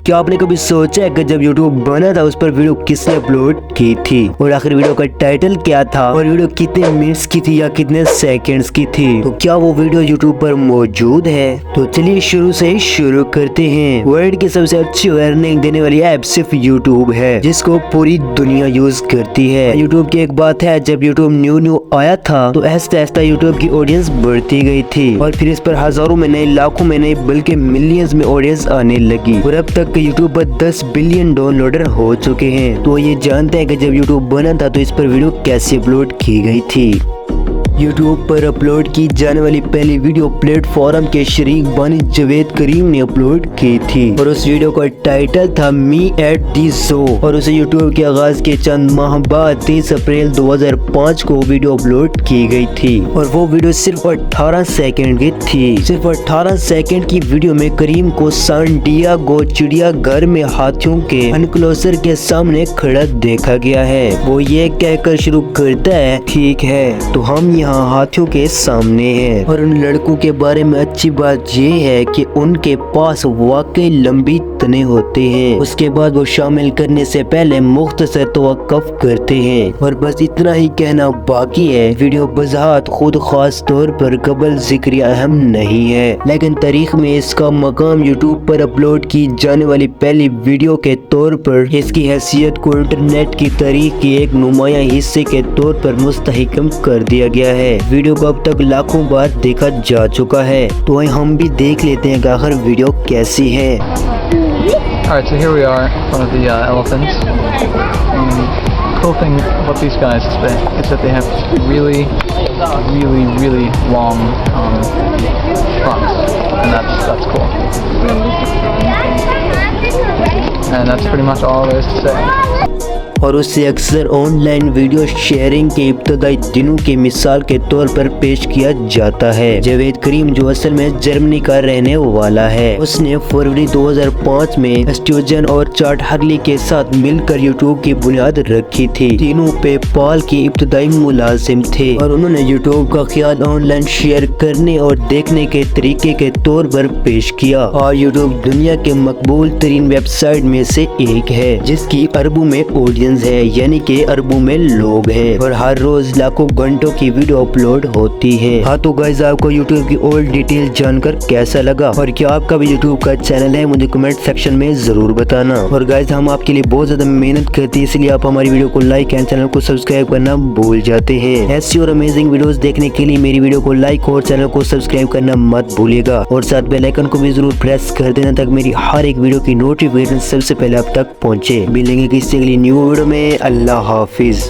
क्या आपने कभी सोचा है कि जब यूट्यूब बना था उस पर वीडियो किसने अपलोड की थी और आखिर वीडियो का टाइटल क्या था और वीडियो कितने मिनट्स की थी या कितने सेकंड्स की थी? तो क्या वो वीडियो यूट्यूब पर मौजूद है? तो चलिए शुरू से ही शुरू करते हैं। वर्ल्ड की सबसे अच्छी अर्निंग देने वाली ऐप सिर्फ यूट्यूब है, जिसको पूरी दुनिया यूज करती है। यूट्यूब की एक बात है, जब यूट्यूब न्यू आया था तो ऐसा ऐसा यूट्यूब की ऑडियंस बढ़ती गई थी और फिर इस पर हजारों में नहीं, लाखों में नहीं, बल्कि मिलियंस में ऑडियंस आने लगी और अब तक यूट्यूब पर 10 बिलियन डाउनलोडर हो चुके हैं। तो ये जानते हैं कि जब यूट्यूब बना था तो इस पर वीडियो कैसे अपलोड की गई थी। यूट्यूब पर अपलोड की जाने वाली पहली वीडियो प्लेटफॉर्म के शरीक बानी जावेद करीम ने अपलोड की थी और उस वीडियो का टाइटल था मी एट दी शो और उसे यूट्यूब के आगाज के चंद माह बाद 30 अप्रैल 2005 को वीडियो अपलोड की गई थी और वो वीडियो सिर्फ 18 सेकंड की थी। सिर्फ 18 सेकंड की वीडियो में करीम को सैन डिएगो चिड़िया घर में हाथियों के एनक्लोजर के सामने खड़ा देखा गया है। वो ये कहकर शुरू करता है, ठीक है तो हम यहाँ हाथियों के सामने हैं और उन लड़कों के बारे में अच्छी बात ये है कि उनके पास वाकई लंबी तने होते हैं। उसके बाद वो शामिल करने से पहले मुख्तसर तवक्कुफ करते हैं और बस इतना ही कहना बाकी है। वीडियो बज़ात खुद खास तौर पर कबल जिक्र अहम नहीं है, लेकिन तारीख में इसका मकाम यूट्यूब पर अपलोड की जाने वाली पहली वीडियो के तौर पर इसकी हैसियत को इंटरनेट की तारीख के एक नुमाया हिस्से के तौर पर मुस्तहकम कर दिया गया है। वीडियो को अब तक लाखों बार देखा जा चुका है, तो हम भी देख लेते हैं कि आखिर वीडियो कैसी है। Alright, so here we are in front of the elephants. Cool thing about these guys is that they have really long fronts, and that's cool. And that's pretty much all there is to say. और उससे अक्सर online video sharing के इब्तदाई दिनों की मिसाल के तौर पर पेश किया जाता है। जावेद करीम जो असल में जर्मनी का रहने वाला है, उसने फरवरी 2005 में स्ट्यूजन और चार्ट हर्ली के साथ मिलकर यूट्यूब की बुनियाद रखी थी। तीनों पेपाल के इब्तदाई मुलाजिम थे और उन्होंने यूट्यूब का ख्याल ऑनलाइन शेयर करने और देखने के तरीके के तौर पर पेश किया और यूट्यूब दुनिया के मकबूल तरीन वेबसाइट में से एक है, जिसकी अरबों में ऑडियंस है, यानी कि अरबों में लोग हैं और हर रोज लाखों घंटों की वीडियो अपलोड होती है। हाँ तो गाइस, आपको यूट्यूब की और डिटेल जानकर कैसा लगा और क्या आपका भी यूट्यूब का चैनल है, मुझे कमेंट सेक्शन में जरूर बताना। और गाइस, हम आपके लिए बहुत ज्यादा मेहनत करते हैं, इसलिए आप हमारी वीडियो को लाइक एंड चैनल को सब्सक्राइब करना भूल जाते हैं। ऐसी और अमेजिंग वीडियोस देखने के लिए मेरी वीडियो को लाइक और चैनल को सब्सक्राइब करना मत भूलिएगा और साथ बेल आइकन को भी जरूर प्रेस कर देना ताकि मेरी हर एक वीडियो की नोटिफिकेशन सबसे पहले आप तक पहुंचे। मिलेंगे किसी अगली न्यू वीडियो में। अल्लाह हाफिज।